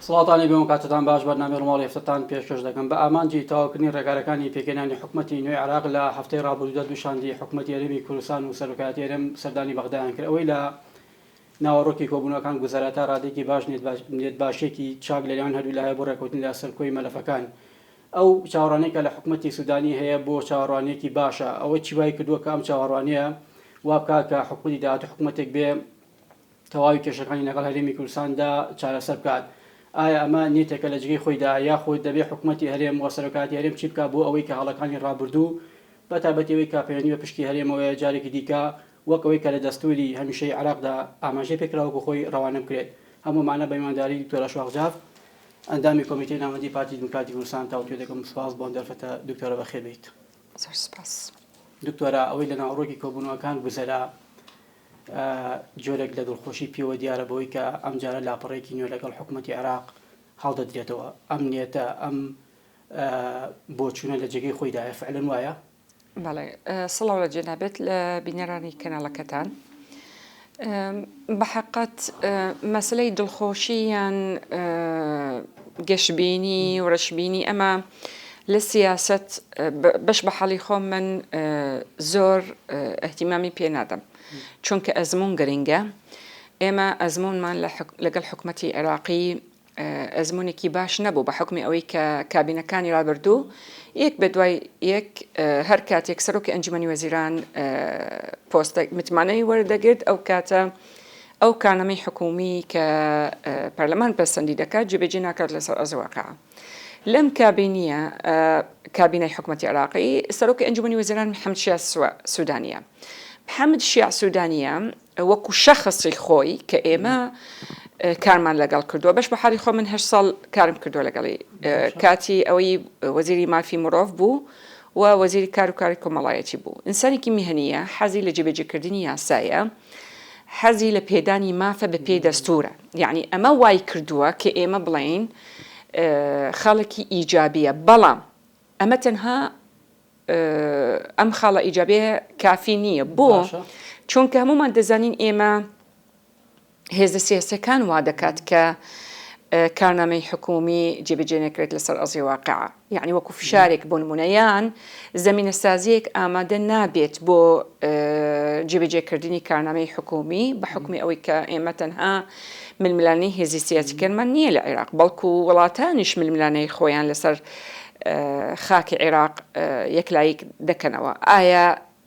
سڵاتانی بێ کاتتان باش بەرنامەی ڕۆماڵی هەفتتان پێشکەش دەکەم بە ئامانجی تاواکردنی ڕێگارەکانی پێکەنانی حکوومەتی نوێی عراق لە هەفتەی ڕابردوودا دووشاندی حکوومەتی هەرێمی کوردستان و سەرۆکایەتی هەرێم سەردانی بەغدایان کرد ئەوەی لە ناوەڕۆکی کۆبوونەکان گوزارەتە ڕادێکی باش نێت باشێکی چاک لەلایەن هەردوو لایە بۆ ڕێکوتنی لە سەرکۆی مەلەفەکان ئەو چاوەڕوانێکە لە حکوومەتی سوودانی هەیە بۆ چاوەڕوانێکی باشە ئەوە چیوای کردووە کە ئەم چاوەڕوانیە وا بکات کە حکوومەتی داهاتوو حکوومەتێک بێ تەواوی کێشەکانی لەگەڵ هەرێمی کوردستاندا چارەسەر بکات. ئایا ئەمە نیتێکە لە جگەی خۆیدا یاخۆی دەبێت حکوومەتی هەرێم و سەرۆکاتی هەرێم چی بکات بۆ ئەوەی کە هەڵەکانی ڕابردوو بە تایبەتیەوەی کاپێنی بە پشتی هەرێمەوەی جارێکی دیکە وەکەوەی کە لە دەستوری هەمیشەی عراقدا ئاماژەی پێکراوە بۆ خۆی ڕەوانە بکرێت هەموومانە بە ئیمانداری دکتۆرە شواخجاف ئەندامی کۆمیتەی ناوەندی پارتی دموکراتی کوردستان تاوتوێ دەکەم سپاس بۆ دەرفەتە دکتۆرە بەخێر بیت. سپاس دکتۆرە ئەوەی لە ناوەڕۆکی کۆبوونەوەکان گوزەرا جۆرێک لە دڵخۆشی پێوە دیارە بەوەی کە ئەم جارە لاپەڕێکی نوێ لەگەڵ حکوومەتی عراق هەڵدەدرێتەوە ئەم نیەتە ئەم بۆچوونە لە جێگەی خۆیدایە فعلەن وایە؟ بەڵێ سڵاو لە جێنابێت لە بینەرانی کەناڵەکەتان. بەحقەت مەسلەی دڵخۆشی یان گەشتبینی و ڕەشبینی ئەمە لە سیاست بەش بە حاڵی خۆم من زۆر ئەهتیمامی پێ نادەم چونکە ئەزمون گرنگە. ئێمە ئەزمونمان لەگەڵ حکوومەتی عێراقی ئەزمونێکی باش نەبوو بە حکمی ئەوەی کە کابینەکانی ڕابردوو یەک بە دوای یەک هەر کاتێک سەرۆکی ئەنجومەنی وەزیران پۆستە متمانەی وەردەگرت ئەو کاتە ئەو کارنامەی حکومی کە پەرلەمان پەسەندی دەکات جێبەجێ ناکات لەسەر ئەزواقع. لەم کابینیە کابینەی حکوومەتی عێراقی سەرۆکی ئەنجومەنی وەزیران محەممەد شیع سوودانیە. محەممەد شیع سوودانیە وەکو شەخصی خۆی کە ئێمە کارمان لەگەڵ کردووە بەش بە حاڵی خۆ من 8 ساڵ کارم کردووە لەگەڵی کاتی ئەوەی وەزیری مافی مرۆڤ بوو و وەزیری کار و کاری کۆمەڵایەتی بوو. ئینسانێکی میهنیە حەزی لە جێبەجێکردنی یاسایە حەزی لە پێدانی مافە بە پێی دەستورە. یعنی ئەمە وای کردووە کە ئێمە بڵێن خاڵێکی ئیجابیە بەڵام ئەمە تەنها ئەم خاڵە ئیجابیە کافی نییە بۆ چونکە هەمومان دەزانین ئێمە هێزە سیاسەکان وا دەکات کە کارنامەی حکومی جێبەجێ نەکرێت لەسەر ئەرزی واقعە. یعنی وەکو فشارێک بۆ نمونەیان زەمینە سازیەک ئامادە نابێت بۆ جێبەجێکردنی کارنامەی حکومی بە حکمی ئەوەی کە ئێمە تەنها ململانەی هێزی سیاسیکەمان نییە لە عێراق بەڵکو وڵاتانیش ململانەی خۆیان لەسەر خاکی عێراق یەکلایک دەکەنەوە. ئایا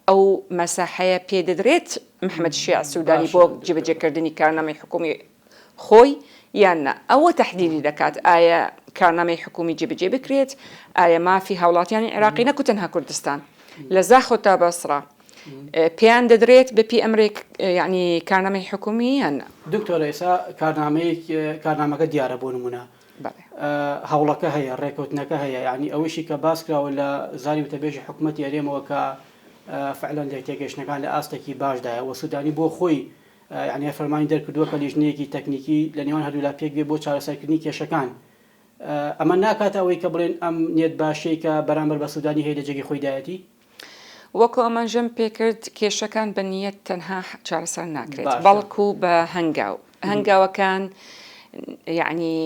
ئەو مەساحەیە پێدەدرێت محەممەد شیع سوودانی بۆ جێبەجێکردنی کارنامەی حکومی خۆی یان نە؟ ئەوە تەحدیدی دەکات ئایا کارنامەی حکومی جێبەجێ بکرێت ئایا مافی هاوڵاتیانی عێراقی نەکو تەنها کوردستان لە زاخۆ تا بەسڕا پێیان دەدرێت بەپی ئەمرێک یعنی کارنامەی حکومی یان نە؟ دکتۆرە ئێستا کارنامەکە دیارە بۆ نمونە هەوڵەکە هەیە ڕێکوتنەکە هەیە یعنی ئەوشی کە باس کراوە لە زاری وتەبێژی حکوومەتی هەرێمەوە کە فعلەن لە تێگەشتەکان لە ئاستێکی باشدایە و سوودانی بۆ خۆی یعنی فەرمانی دەرکردووە کە لیژنەیەکی تەکنیکی لە نێوان هەردوو لا پێک بێ بۆ چارەسەرکردنی کێشەکان. ئەمە ناکاتە ئەوەی کە بڵێن ئەم نیەت باشەی کە بەرامبەر بە سوودانی هەیە لە جێگەی خۆیدایەتی وەکو ئەمەژەم پێکرد کێشەکان بە نیەت تەنها چارەسەر ناکرێت بەڵکو بە هەنگاوەکان یعنی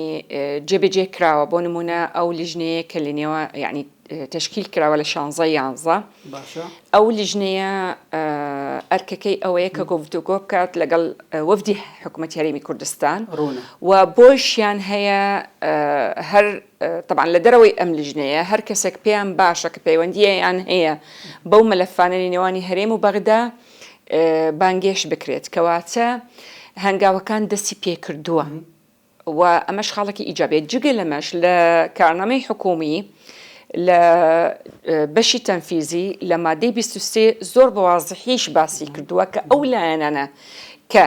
جێبەجێ کراوە بۆ نمونە ئەو لیژنەیە کە لە نێوە یعنی تشکیل کراوە لە 16 ئەو لیژنەیە ئەرکەکەی ئەوەیە کە گفتوگۆ بکات لەگەڵ وەفدی حکوومەتی هەرێمی کوردستان و بۆشیان هەیە هەر طبعا لە دەرەوەی ئەم لیژنەیە هەر کەسێک پێیان باشە کە پەیوەندیەیان هەیە بەو مەلەفانەی نێوانی هەرێم و بەغدا بانگێش بکرێت کەواتە هەنگاوەکان دەستی پێکردووە و ئەمەش خاڵێکی ئیجابێت. جگە لەمەش لە کارنامەی حکومی لە بەشی تەنفیزی لە مادەی 23 زۆر بەوازحیش باسی کردووە کە ئەو لایەنانە کە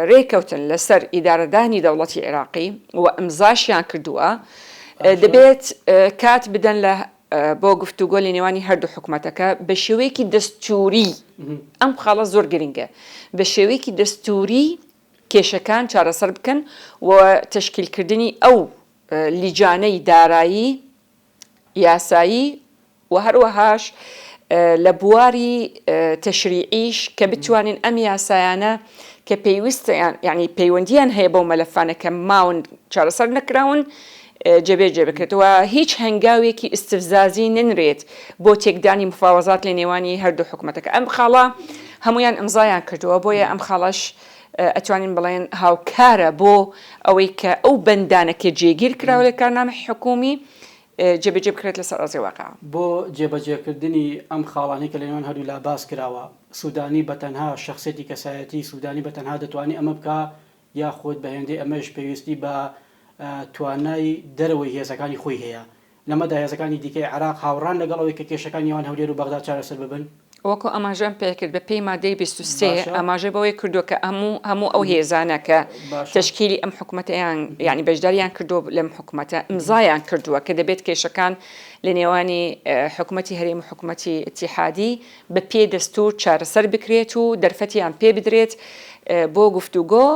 ڕێکەوتن لەسەر ئیدارەدانی دەوڵەتی عێراقی و ئەمزاشیان کردووە دەبێت کات بدەن لە بۆ گفتوگۆ لە نێوانی هەردوو حکوومەتەکە بە شێوەیەکی دەستوری. ئەم خاڵە زۆر گرنگە بە شێوەیەکی دەستوری کێشەکان چارەسەر بکەن و تشکیلکردنی ئەو لیجانەی دارایی یاسایی و هەروەهاش لە بواری تەشریعیش کە بتوانین ئەم یاسایانە کە پێویستە یعنی پەیوەندیان هەیە بەو مەلەفانە کە ماون چارەسەر نەکراون جێبێجێ بکرێتەوە هیچ هەنگاوێکی ئستفزازی ننرێت بۆ تێکدانی مفاوەزات لە نێوانی هەردوو حکوومەتەکە ئەم خاڵە هەمویان ئەمزایان کردووە بۆیە ئەم خاڵەش ئەتوانین بڵێن هاوکارە بۆ ئەوەی کە ئەو بەندانەکە جێگیر کراوە لە کارنامە حکومی جێبەجێ بکرێت لەسەر ڕێزی واقع بۆ جێبەجێکردنی ئەم خاڵانی کە لە نێوان هەردوو لا باس کراوە سوودانی بەتەنها شخصێتی کەسایەتی سوودانی بەتەنها دەتوانێت ئەمە بکە یاخود بە هێندەی ئەمەش پێویستی بە توانای دەرەوەی هێزەکانی خۆی هەیە لەمەدا هێزەکانی دیکەی عراق هاوڕان لەگەڵەوەی کە کێشەکان نێوان هەولێر و بەغداد چارەسەر ببن وەکو ئەماژەم پێکرد بە پێی مادەی 23 ئاماژە بەوەی کردووە کە هەموو ئەو هێزانە کە تشکیلی ئەم حکوومەتیان یعنی بەشداریان کردو لەم حکوومەتە ئیمزایان کردووە کە دەبێت کێشەکان لە نێوانی حکوومەتی هەرێم و حکوومەتی ئیتیحادی بە پێی دەستور چارەسەر بکرێت و دەرفەتیان پێ بدرێت بۆ گفتوگۆ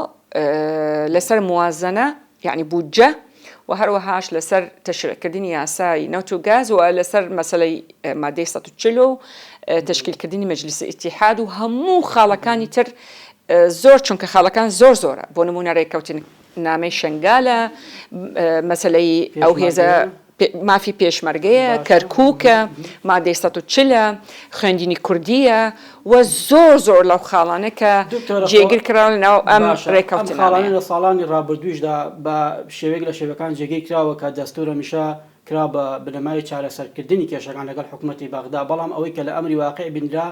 لەسەر موازنە یعنی بودجە و هەروەهاش لەسەر تەشریعکردنی یاسای نەوت و گاز و لەسەر مەسەلەی مادەی 140 تشکیلکردنی مەجلیسی ئیتیحاد و هەموو خاڵەکانی تر زۆر چونکە خاڵەکان زۆرە بۆ نمونە ڕێککەوتن نامەی شنگالە مەسەلەی ئەو هێزە مافی پێشمەرگەیە کەرکووکە مادەی 140 خوێندنی کوردیە و زۆر لەو خاڵانە کە جێگیر کراوە لەناو ئەم ڕێککەوتن خاڵانە لە ساڵانی ڕابردوویشدا بە شێوەیەک لە شێوەکان جێگیر کراوە کە دەستورە میشە کرا بە بنەمای چارەسەرکردنی کێشەکان لەگەڵ حکوومەتی بەغدا بەڵام ئەوەی کە لە ئەمری واقع بینرا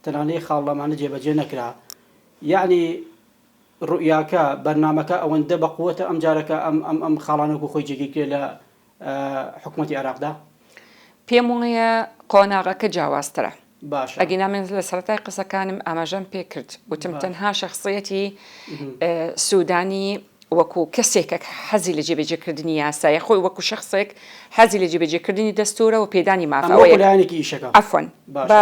تەنانەی خاڵەمانە جێبەجێ نەکرا یعنی ڕوئیاکە بەرنامەکە ئەوەندە بە قووەتە ئەم جارەکە ئەم خاڵانەکو خۆی جێگیر لە حکوومەتی عراقدا پێم وایە قۆناغەکە جیاوازترە باش ئەگەنا من لە سەرەتای قسەکانم ئاماژەم پێ کرد وتم تەنها شخصیەتی سوودانی وەکو کەسێکە حەزی لە جێبەجێکردنی یاسایە خۆی وەکو شخصێک حەزی لە جێبەجێکردنی دەستورە و پێدانی مافەوەیەکی ئیشەکە ئەفۆن بە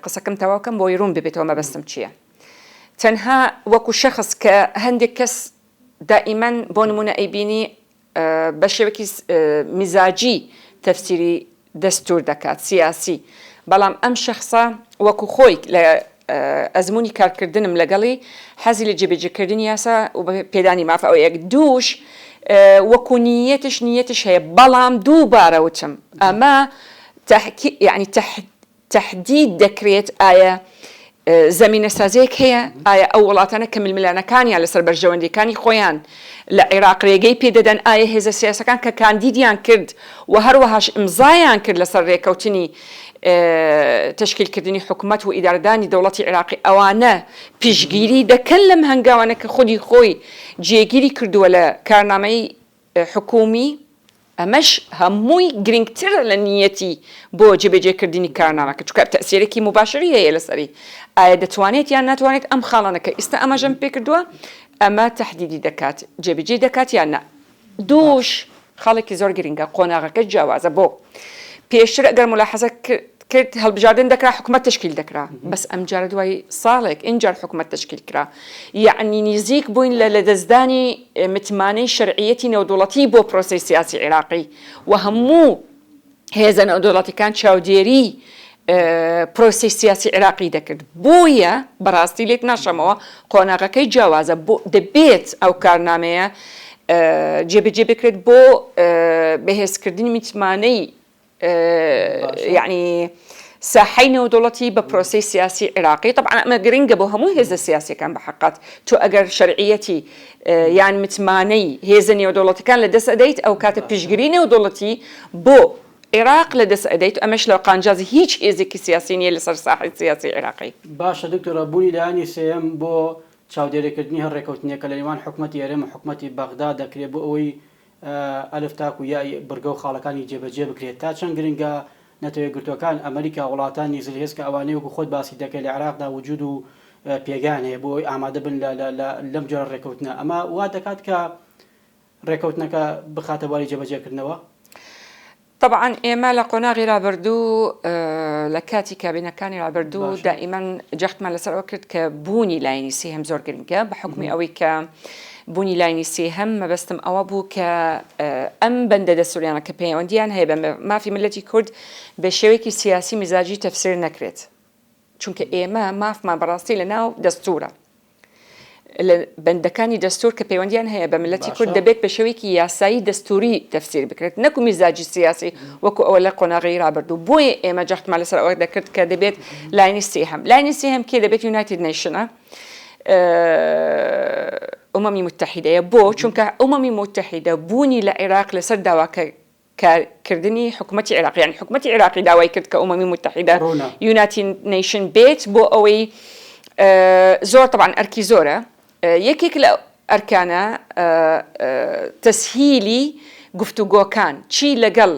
قسەکەم تەواوکەم بۆی ڕوون ببێتەوە مەبەستم چییە تەنها وەکو شخص کە هەندێک کەس دائیمەن بۆ نمونە ئەیبینی بە شێوەکی میزاجی تەفسیری دەستور دەکات سیاسی بەڵام ئەم شخصە وەکو خۆی لە ئەزمموی کارکردنم لەگەڵی حەزی لە جێبەجێکردنی یاسا و پێدانی مافە یەک دووش وەکو نیەتش هەیە بەڵام دووبارەوتم ئەمە یعنی تەحدید دەکرێت ئایا زمینە سازەیەک هەیە ئایا ئەو وڵاتانە کە ململانەکانیان لەسەر بەرژەوەندەکانی خۆیان لە عێراق ڕێگەی پێدەدەن ئایا هێزە سیاسەکان کە کاندیدیان کرد و هەروەهاش ئیمزایان کرد لەسەر ڕێکەوتنی تشکیلکردنی حکوومەت و ئیدارەدانی دەوڵەتی عێراقی ئەوانە پیشگیری دەکەن لەم هەنگاوانە کە خودی خۆی جێگیری کردووە لە کارنامەی حکومی ئەمەش هەمووی گرنگترە لە نیەتی بۆ جێبەجێکردنی کارنامەکە چونکە تەسیرێکی مباشری هەیە لەسەری ئایا دەتوانێت یان ناتوانێت ئەم خاڵانەکە ئێستا ئەمەژەم پێ کردووە ئەمە تەحدیدی دەکات جێبەجێ دەکات یان نە دووش خاڵێکی زۆر گرنگە قۆناغەکە جیاوازە بۆ پێشتر ئەگەر ملاحەزە کرد هەڵبژاردن دەکرا حکوومەت تشکیل دەکرا بەس ئەم جارە دوای ساڵێک ئینجار حکوومەت تشکیل کرا یعنی نزیک بووین لە لەدەستدانی متمانەی شەرعیەتی نێودوڵەتی بۆ پرۆسەی سیاسی عێراقی و هەموو هێزە نێودوڵەتیەکان چاودێری پرۆسەی سیاسی عێراقی دەکرد بۆیە بەڕاستی لێک ناشەمەوە قۆناغەکەی جیاوازە بۆ دەبێت ئەو کارنامەیە جێبەجێ بکرێت بۆ بەهێزکردنی متمانەی يعني ساحەی نێودوڵەتی بە پرۆسەی سیاسی عێراقی طبعا ئەمە گرنگە بۆ هەموو هێزە سیاسیەکان بە حقات تۆ ئەگەر شەرعیەتی یان متمانەی هێزە نێودوڵەتیەکان لە دەست ئەدەیت ئەو کاتە پشگیری نێودوڵەتی بۆ عێراق لە دەست ئەدەیت ئەمەش لە قانجازی هیچ هێزێکی سیاسی نیە لەسەر ساحەی سیاسی عێراقی باشە دکتۆرە بوونی لایانی سێم بۆ چاودێریکردنی هەر ڕێکەوتنیەکە لە نێوان حکوومەتی هەرێم و حکوومەتی بەغدا دەکرێت بۆ ئەوەی ئەلف تاک و یای بڕگە و خاڵەکانی جێبەجێ بکرێت تا چەند گرنگە نەتەوەی گرتوەکان ئەمریکا وڵاتانی زلهێز کە ئەوانەیە وەکو خۆت باسی دەکەی لە عێراقدا وجود و پێگان هەیە بۆ ئامادە بن لەم جۆرە ڕێکەوتنە ئەمە وا دەکات کە ڕێکەوتنەکە بخاتە بواری جێبەجێکردنەوە طبعا ئێمە لە قۆناغی رابردوو لە کاتی کابینەکانی رابردوو دائیمەن جەختمان لەسەرەوە کرد کە بوونی لاینی سێهەم زۆر گرنگە بە حکمی ئەوەی کە بوونی لاینی سێهەم مەبەستم ئەوە بوو کە ئەم بەندە دەستوریانە کە پەیوەندیان هەیە بە مافی ملەتی کورد بە شێوەیەکی سیاسی مزاجی تەفسیر نەکرێت چونکە ئێمە مافمان بەڕاستی لە ناو دەستورە لە بەندەکانی دەستور کە پەیوەندیان هەیە بە ملەتی کورد دەبێت بە شێوەیەکی یاسایی دەستوری تەفسیر بکرێت نەکو میزاجی سیاسی وەکو ئەوە لە قۆناغی رابردوو بۆیە ئێمە جەختمان لەسەر ئەوە دەکرد کە دەبێت لاینی سێهەم کێ دەبێت یونایتد نیشنە ئومەمی متحیدەیە بۆ چونکە ئومەمی متحیدە بوونی لە عێراق لەسەر داواکە کارکردنی حکوومەتی عێراق یعنی حکوومەتی عێراقی داوای کرد کە ئومەمی متحیدە یونایتد نیشن بێت بۆ ئەوەی زۆر طبعا ئەرکی زۆرە یەکێک لە ئەرکانە تەسهیلی گفتوگۆکان چی لەگەڵ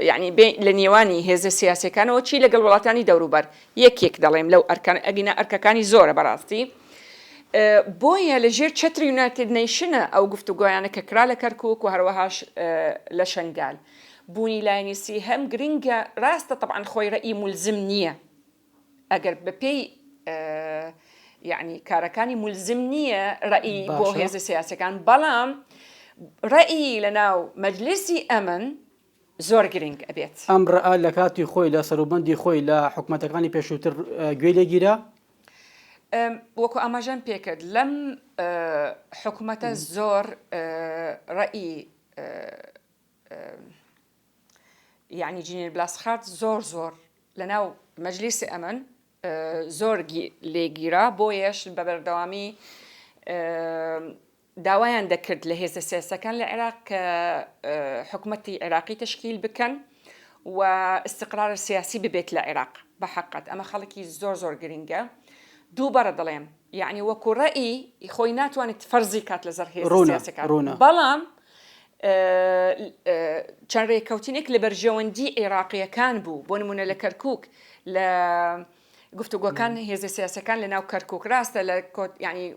یعنی لە نێوانی هێزە سیاسەکانەوە چی لەگەڵ وڵاتانی دەوروبەر یەکێک دەڵێم لەو ئەرکان ئەگینا ئەرکەکانی زۆرە بەڕاستی بۆیە لە ژێر چەتری یونایتد نیشنە ئەو گفتوگۆیانە کە کرا لە کەرکووک و هەروەهاش لە شەنگال بوونی لاینی سێهەم گرنگە ڕاستە طبعا خۆی ڕەئی مولزم نییە ئەگەر بەپێی یعنی کارەکانی مولزم نییە ڕەئی بۆ هێزە سیاسەکان بەڵام ڕەئی لە ناو مەجلیسی ئەمن زۆر گرنگ ئەبێت ئەم ڕەئا لە کاتی خۆی لە سەروبەندی خۆی لە حکوومەتەکانی پێشووتر گوێ لێگیرە وەکو ئاماژەم پێکرد لەم حکوومەتە زۆر ڕەئی یعنی جینێر بلاسخارد زۆر لە ناو مەجلیسی ئەمن زۆر لێگیرا بۆیەش بە بەردەوامی داوایان دەکرد لە هێزە سیاسەکان لە عێراق کە حکوومەتی عێراقی تشکیل بکەن و استقرار سیاسی ببێت لە عێراق بە حەقەت ئەمە خەڵکی زۆر گرنگە دووبارە دەڵێم یعنی وەکو ڕەئی خۆی ناتوانێت فەرزی کات لەسەر هێزە سیاسەکان بەڵام چەند ڕێکەوتنێک لە بەرژەوەندی عێراقیەکان بوو بۆ نمونە لە کەرکووک لە گفتوگۆکان هێزە سیاسەکان لە ناو کەرکووک ڕاستە لە ینی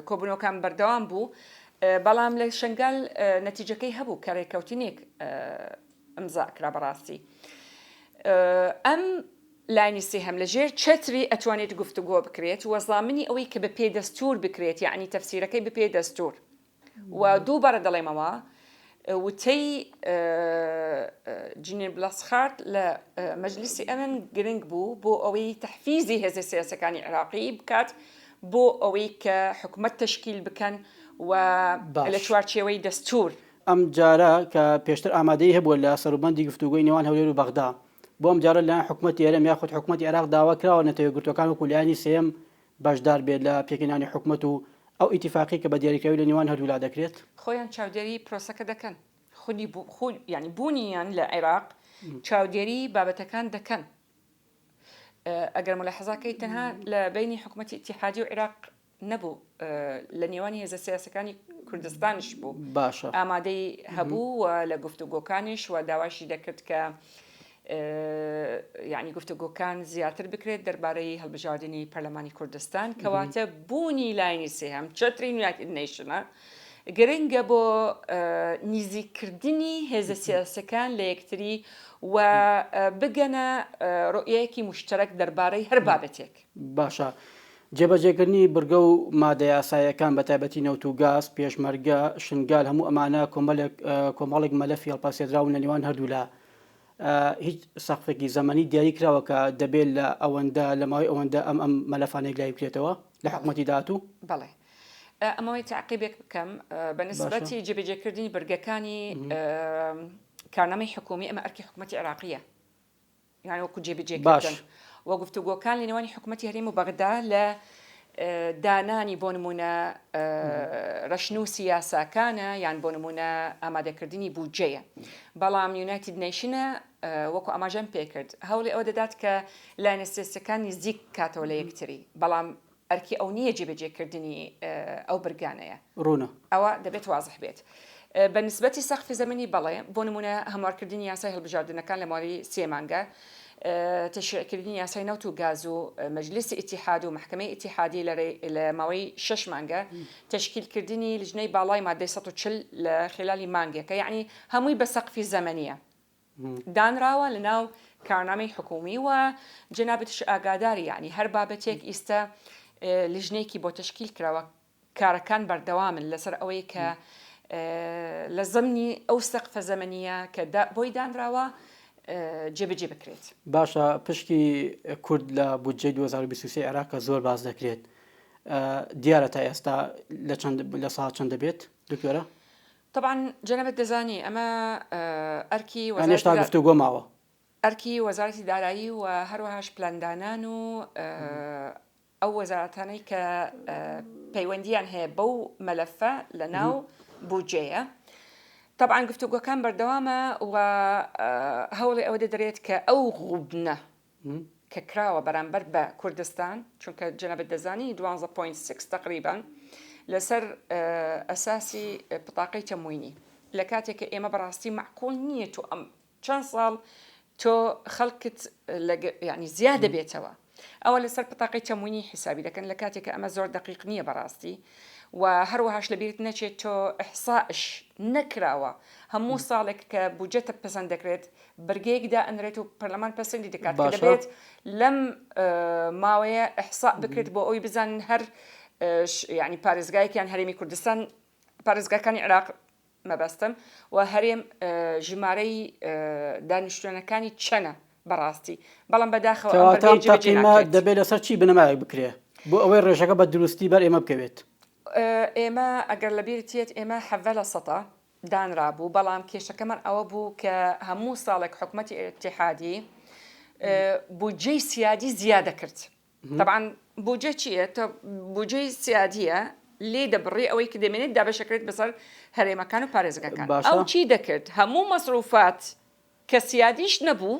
کۆبنەوەکان بەردەوام بوو بەڵام لە شەنگال نەتیجەکەی هەبوو کە ڕێکەوتنێک ئەمزا کرا بەڕاستی ئەم لاینی سێهەم لە ژێر چەتری ئەتوانێت گفتوگۆ بکرێت وەزامنی ئەوەی کە بە پێ دەستور بکرێت یعنی تەفسیرەکەی بە پێ دەستور و دووبارە دەڵێمەوە وتەی جینێر بلاسخارد لە مەجلیسی ئەمن گرنگ بوو بۆ ئەوەی تەحفیزی هێزە سیاسەکانی عێراقی بکات بۆ ئەوەی کە حکوومەت تشکیل بکەن و لە چوارچێوەی دەستور ئەم جارە کە پێشتر ئامادەی هەبووە لە سەروبەندی گفتوگۆی نێوان هەولێر و بەغدا بۆ ئەم جارە لە حکوومەتی ئێرەم یاخود حکوومەتی عێراق داوا کراوە نەتەوە گرتوەکان وەکو لایانی سێم بەشدار بێت لە پێکهێنانی حکوومەت و ئەو ئیتیفاقی کە بە دیاریکراوی لە نێوان هەردوو لا دەکرێت خۆیان چاودێری پرۆسەکە دەکەن خودی ینی بوونیان لە عێراق چاودێری بابەتەکان دەکەن ئەگەر ملاحەزاکەی تەنها لە بینی حکوومەتی ئیتیحادی و عێراق نەبوو لە نێوانی هێزە سیاسەکانی کوردستانش بوو باشە ئامادەی هەبوو و لە گفتوگۆکانیش و داواشی دەکرد کە یعنی گفتوگۆکان زیاتر بکرێت دەربارەی هەڵبژاردننی پەرلەمانی کوردستان کەواتە بوونی لاینی سێهەم چەتری یونایتد نیشنە گرنگە بۆ نزیککردنی هێزە سیاسەکان لە یەکتری و بگەنە ڕۆیەکی مشترک دەربارەی هەر بابەتێک باشە جێبەجێکردنی بڕگە و مادە یاسایەکان بە تایبەتی نەوت و گاز پێشمەرگە شنگال هەموو ئەمانە کۆمەڵێک مەلەفی هەڵپاسێدراون لە نێوان هەردوو لا هیچ سەقفێکی زەمانی دیاری کراوە کە دەبێت لە ئەوەندە لە ماوەی ئەوەندە ئەم مەلەفانێک لای بکرێتەوە لە حکوومەتی داهاتوو بەڵێ ئەمەوەی تعقیبێک بکەم بە نسبەتی جێبەجێکردنی بەرگەکانی کارنامەی حکومی ئەمە ئەرکی حکوومەتی عێراقیە یعنی وەکو جێبەجێکردن و گفتوگۆکان لە نێوانی حکوومەتی هەرێم و بەغدا لە دانانی بۆ نمونە ڕەشنووسی یاساکانە یان بۆ نمونە ئامادەکردنی بودجەیە بەڵام یونایتد نیشنە وەکو ئاماژەم پێکرد هەوڵی ئەوە دەدات کە لاینە سیاسەکانی نزیک کاتەوە لە یەکتری بەڵام ئەرکی ئەو نییە جێبەجێکردنی ئەو برگانەیە ڕوونە ئەوە دەبێت وازح بێت بە نسبەتی سەقفی زەمەنی بەڵێ بۆ نمونە هەموارکردنی یاسای هەڵبژاردنەکان لە ماوەی 3 مانگە تشریعکردنی یاسای نەوت و گاز و مەجلیسی ئیتیحاد و محکمەی ئیتیحادی لە ماوەی 6 مانگە تشکیلکردنی لژنەی باڵای مادەی 140 لە خلالی مانگێکە یعنی هەمووی بە سەقفی زەمەنیە دانراوە لە ناو کارنامەی حکومی و جەنابەتش ئاگاداری یعنی هەر بابەتێک ئیستا لژنەیەکی بۆ تشکیل کراوە کارەکان بەردەوامن لەسەر ئەوەی کە لە زەمنی ئەو سەقفە زەمەنیە کە بۆی دانراوە جێبەجێ بکرێت. باشە پشکی کورد لە بودجەی 2023 عێراق کە زۆر باز دەکرێت دیارە تا ئێستا لە ساڵ چەند دەبێت دکتۆرە؟ طبعا جەنابەت دەزانی ئەمە ئەرکی هێشتا گفتوگۆ ماوە ئەرکی وەزارەتی دارایی و هەروەهاش پلاندانان و ئەو وەزارەتانەی کە پەیوەندیان هەیە بەو مەلەفە لە ناو بودجەیە. طبعا گفتوگۆکان بەردەوامە و هەوڵی ئەوە دەدرێت کە ئەو غوبنە کە کراوە بەرامبەر بە کوردستان چونکە جەنابەت دەزانی 12.6 تقریبا لەسەر ئەساسی بتاقەی تەموینی لە کاتێک کە ئێمە بەڕاستی معقول نییە تۆ ئەم چەند ساڵ تۆ خەڵکت یعنی زیادە بێتەوە ئەوە لەسەر بتاقەی تەموینی حسابی دەکەن لە کاتێک کە ئەمە زۆر دقیق نییە بەڕاستی و هەروەهاش لەبیرت نەچێت تۆ ئیحسائش نەکراوە هەموو ساڵێک کە بودجەتە پەسەند دەکرێت بەرگەیەکدا ئەنرێت و پەرلەمان پەسەندی دەکات کە دەبێت لەم ماوەیە ئیحساء بکرێت بۆ ئەوی بزانن هەر یعنی پارێزگایەکیان هەرێمی کوردستان پارێزگاکانی عێراق مەبەستم و هەرێم ژمارەی دانیشتوێنەکانی چەنە بەڕاستی بەڵام بەداخەوە دەبێت لەسەر چی بنەمایەک بکرێ بۆ ئەوەی ڕێژەکە بە دروستی بەر ئێمە بکەوێت. ئێمە ئەگەر لەبیرتێت ئێمە 7% دانرابوو بەڵام کێشەکەمان ئەوە بوو کە هەموو ساڵێک حکومەتی ئیتیحادی بودجەی سیادی زیادە کرد. طبعا بودجە چییە؟ بودجەی سیادیە لێ دەبڕی ئەوەی کە دەمێنێت دابەشەکرێت بەسەر هەرێمەکان و پارێزگەکان. ئەو چی دەکرد؟ هەموو مەسروفات کە سیادیش نەبوو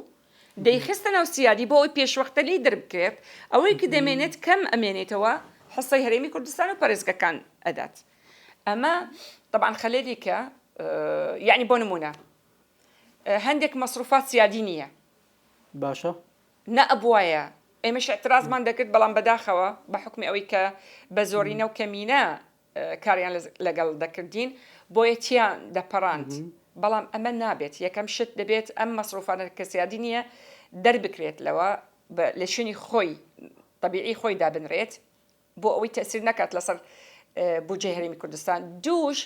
دەیخستە ناو سیادی بۆ ئەوی پێشوەختە لێ دەربکرێت ئەوەی کە دەمێنێت کەم ئەمێنێتەوە حسەی هەرێمی کوردستان و پارێزگەکان ئەدات. ئەمە طبعا خەلێریکە یعنی بۆ نمونە هەندێک مەسروفات سیادی نییە باشە نەئەبوایە ئێمەش اعتراضمان دەکرد بەڵام بەداخەوە بە حکمی ئەوەی کە بە زۆرینە و کەمینە کاریان لەگەڵ دەکردین بۆیەتیان دەپەڕاند بەڵام ئەمە نابێت یەکەم شت دەبێت ئەم مەسروفانە کە سیادی نییە دەربکرێت لەوە لە شوێنی خۆی طبیعی خۆی دابنرێت بۆ ئەوەی تەسیر نەکات لەسەر بودجەی هەرێمی کوردستان. دووش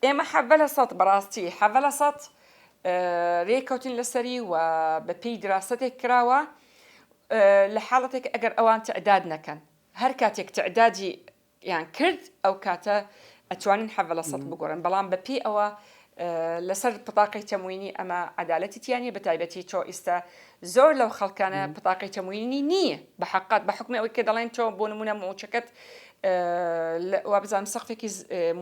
ئێمە 7% بەڕاستی 7% ڕێکەوتین لەسەری و بە پێی دراستێک کراوە لە حاڵەتێک ئەگەر ئەوان تەعداد نەکەن هەر کاتێک تەعدادی یان کرد ئەو کاتە ئەتوانن 7% بگۆڕن بەڵام بە پێی ئەوە لەسەر پتاقی تەموینی ئەمە عەدالەتی تیانە بە تایبەتی تۆ ئێستا زۆر لەو خەڵکانە پتاقی تەموینی نییە بە حقات بە حکمی ئەوەی کە دەڵێن تۆ بۆ نمونە موچەکەت وا بزانم سەختێکی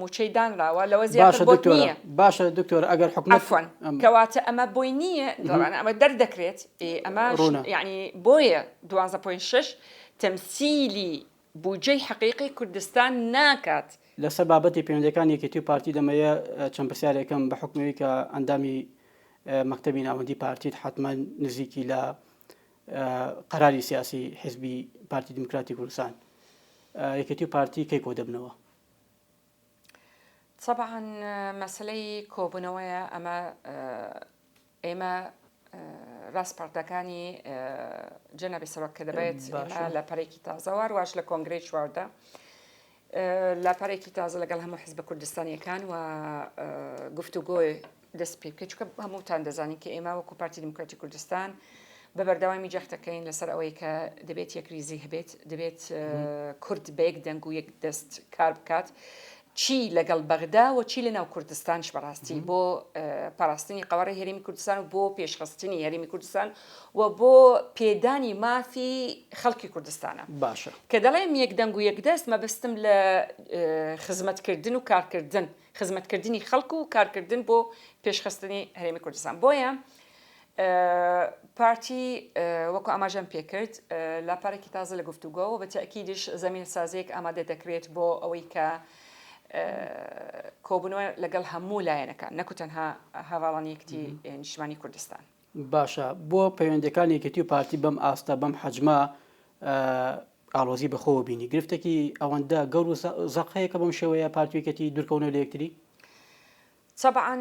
موچەی دانراوە لەوە زیاتر بۆت نییە. باشە دکتۆر ئەگەر حکومەت کەواتە ئەمە بۆی نییە ئەمە دەردەکرێت ئەمە یعنی بۆیە 12.6 تەمسیلی بودجەی حقیقی کوردستان ناکات. لەسەر بابەتی پەیوەندیەکان یەکێتی و پارتی دەمەیە چەند پرسیارێکم بە حکمەوەی کە ئەندامی مەکتەبی ناوەندی پارتیت حتما نزیکی لە قەراری سیاسی حزبی پارتی دیموکراتی کوردستان یەکێتی و پارتی کەی کۆ دەبنەوە؟ طبعا مەسلەی کۆبوونەوەیە ئەمە ئێمە ڕاستپارتەکانی جەنابی سەرۆک کە دەبێت لە پەرێکی تازەوە واش لە کۆنگرەی چواردە لە پەرێکی تازە لەگەڵ هەموو حزب کوردستانیەکان و گفتوگۆی دەست پێ بکەیت چونکە هەمووتان دەزانین کە ئێمە وەکو پارتی دیموکراتی کوردستان بە بەردەوامی جەختەکەین لەسەر ئەوەی کە دەبێت یەک ریزی هەبێت دەبێت کورد بە یەک دەنگ و یەک دەست کار بکات چی لەگەڵ بەغدا و چی لە ناو کوردستانش بەڕاستی بۆ پاراستنی قەوەڕی هەرێمی کوردستان و بۆ پێشخستنی هەرێمی کوردستان و بۆ پێدانی مافی خەڵکی کوردستانە. باشە کە دەڵێم یەک دەنگ و یەک دەست مەبەستم لە خزمەتکردن و کارکردن خزمەتکردنی خەڵک و کارکردن بۆ پێشخستنی هەرێمی کوردستان. بۆیە پارتی وەکو ئاماژەم پێکرد لە پارێکی تازە لە گفتوگۆ و بە تەئکیدش زەمینە سازەیەک ئامادە دەکرێت بۆ ئەوەی کە کۆبوونەوە لەگەڵ هەموو لایەنەکان نەکو تەنها هەواڵانی یەکتی نیشتمانی کوردستان. باشە بۆ پەیوەندیەکانی یەکێتی و پارتی بەم ئاستە بەم حەجمە ئاڵۆزی بەخۆوە بینی گرفتێکی ئەوەندە گەور و زەقەیەکە بەم شێوەیە پارتویەکەتی دوورکەونەوە لە یەکتری؟ طبعا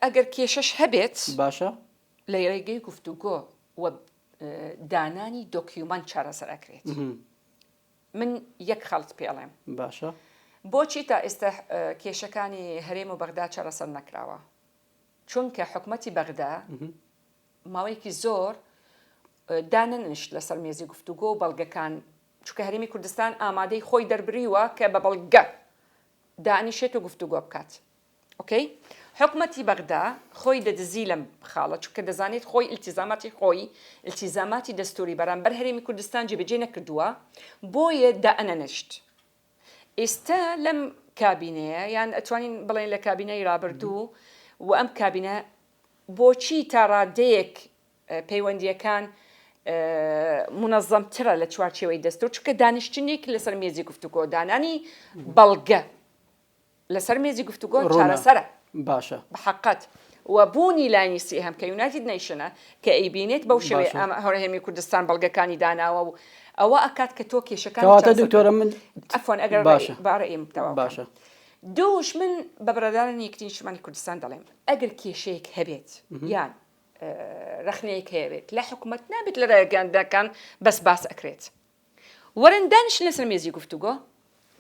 ئەگەر کێشەش هەبێت باشە لە ڕێگەی گفتوگۆ و دانانی دۆکیومان چارەسەرەکرێت. من یەک خەڵت پێڵێم باشە بۆچی تا ئێستا کێشەکانی هەرێم و بەغدا چارەسەر نەکراوە؟ چونکە حکومەتی بەغدا ماوەیەکی زۆر دانەنیشت لەسەر مێزی گفتوگۆ و بەڵگەکان چونکە هەرێمی کوردستان ئامادەی خۆی دەربریوە کە بە بەڵگە دانیشێت و گفتوگۆ بکات. ئۆکەی؟ حکومەتی بەغدا خۆی دەدزی لەم خاڵە چونکە دەزانێت خۆی ئیلتیزاماتی دەستوری بەرامبەر هەرێمی کوردستان جێبەجێ نەکردووە بۆیە دائەنەنشت. ئێستا لەم کابینەیە یان ئەتوانین بڵێن لە کابینەی رابردوو و ئەم کابینە بۆچی تا ڕادەیەک پەیوەندیەکان منەظەمترە لە چوارچێوەی دەستور چونکە دانیشتنێک لەسەر مێزی گفتوگۆ دانانی بەڵگە لەسەر مێزی گفتوگۆ چارەسەرە باشە بەحقەت و بوونی لانی سێهەم کە یونایتد نیشنە کە ئەیبینێت بەو شێوەیە هەرێمی کوردستان بەڵگەکانی داناوە و ئەوە ئەکات کە تۆ کێشەکان دکتۆرە من ئەفۆن ئەگەر بارە ئێمەوە باشە دووش من بە بەرەدارانی یەکتری نیشتیمانی کوردستان دەڵێم ئەگەر کێشەیەک هەبێت یان رەخنەیەک هەیەوێت لە حکوومەت نابێت لە ڕێگەندەکان بەس باس ئەکرێت وەرن دانیشتن لەسەر مێزی گفتوگۆ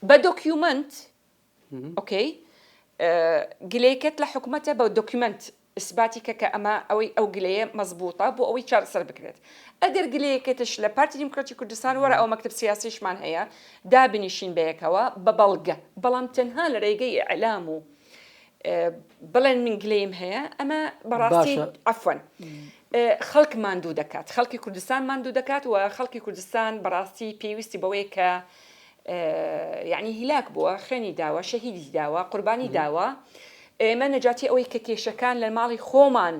بە دۆکیومنت ئۆکەی گلەیەکەت لە حکوومەتە بە دۆکیومنت ئیسباتی کە ئەمە ئەو گلەیە مەزبوطە بۆ ئەوەی چارەسەر بکرێت ئەگەر گلەیەکێتش لە پارتی دیموکراتی کوردستان وەرە ئەو مەکتب سیاسیشمان هەیە دابنیشین بەیەکەوە بە بەڵگە بەڵام تەنها لە ڕێگەی ئەعلام و بڵێن من گلەیم هەیە ئەمە بەڕاستی عەفوەن خەڵک ماندوو دەکات خەڵکی کوردستان ماندوو دەکات و خەڵکی کوردستان بەڕاستی پێویستی بەوەیە کە یعنی هیلاک بووە خوێنی داوە شەهیدی داوە قوربانی داوە ئێمە نەجاتی ئەوەی کە کێشەکان لە ماڵی خۆمان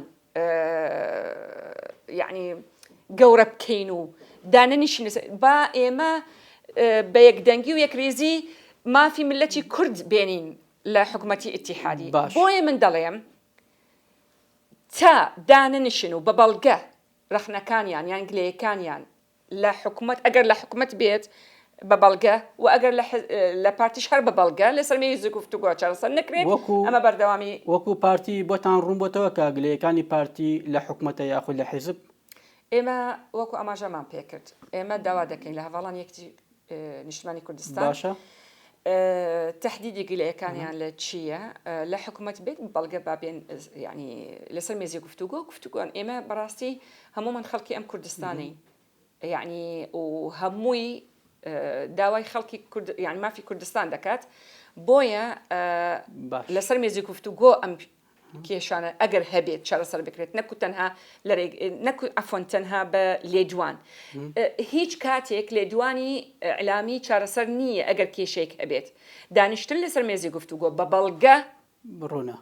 یعنی گەورە بکەین و دانەنیشین با ئێمە بە یەکدەنگی و یەکرێزی مافی ملەتی کورد بێنین لە حکوومەتی ئیتیحادی بۆیە من دەڵێم تا دانەنیشن و بە بەڵگە ڕەخنەکانیان یان گلەیەکانیان لە حکوومەت ئەگەر لە حکوومەت بێت بە بەڵگە و ئەگەر لە پارتیش هەر بە بەڵگە لەسەر مێزی گفتوگۆ چارەسەر نەکرێت ئەمە بەردەوامی وەکو پارتی بۆتان ڕوون بۆتەوە کە گلەیەکانی پارتی لە حکوومەتە یاخود لە حیزب ئێمە وەکو ئاماژەمان پێکرد ئێمە داوا دەکەین لە هەواڵان یەکتی نیشتیمانی کوردستان باشە تهدیدی گلەیەکانیان لە چییە لە حکوومەت بێت بەڵگە بابێن ینی لەسەر مێزی گفتوگۆن ئێمە بەڕاستی هەمومان خەڵکی ئەم کوردستانی یعنی و هەمووی داوای خەڵکی یان مافی کوردستان دەکات بۆیە لەسەر مێزی گفتوگۆ ئەم کێشانە ئەگەر هەبێت چارەسەر بکرێت نەکو تەنها لە نەکو ئەفۆن تەنها بە لێدوان هیچ کاتێک لێدوانی ئەعلامی چارەسەر نییە ئەگەر کێشێک هەبێت دانیشتن لەسەر مێزی گفتوگۆ بە بەڵگە بڕۆنە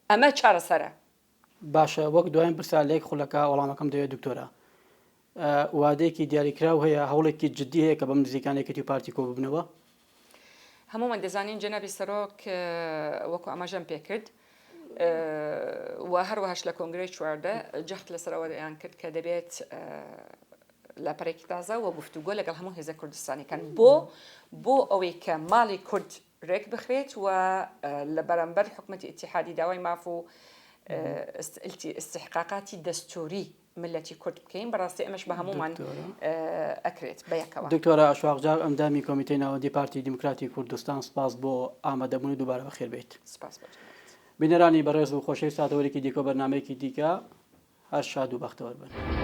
ئەمە چارەسەرە باشە وەک دوایین پرسا لێک خولەکە وەڵامەکەم دەوێت دکتۆرە وادەیەکی دیاریکراو هەیە هەوڵێکی جددی هەیە کە بەم نزیکانێکی پارتی کۆ ببنەوە هەمومان دەزانین جەنابی سەرۆک وەکو ئاماژەم پێکرد و هەروەهاش لە کۆنگرەی چواردە جەخت لەسەرەوەیان کرد کە دەبێت لاپەرێکی تازە و گفتوگۆ لەگەڵ هەموو هێزە کوردستانیەکان بۆ ئەوەی کە ماڵی کورد ڕێک بخرێت و لە بەرامبەر حکوومەتی ئیتیحادی داوای ماف و استحقاقاتی دەستوری ملەتی کورد بکەین بەڕاستی ئەمەش بە هەمومان ئەکرێت بەیەکەوە دکتۆرە ئاشواقجار ئەمدامی کۆمیتەی ناوەندی پارتی دیموکراتی کوردستان سپاس بۆ ئامادەبوونی دووبارە بەخێر بێت بینەرانی بەڕێز و خۆشەویست ساتەوەرێکی دیکۆ بەرنامەیەکی دیکە هەر شاد و بەختەوەر بن.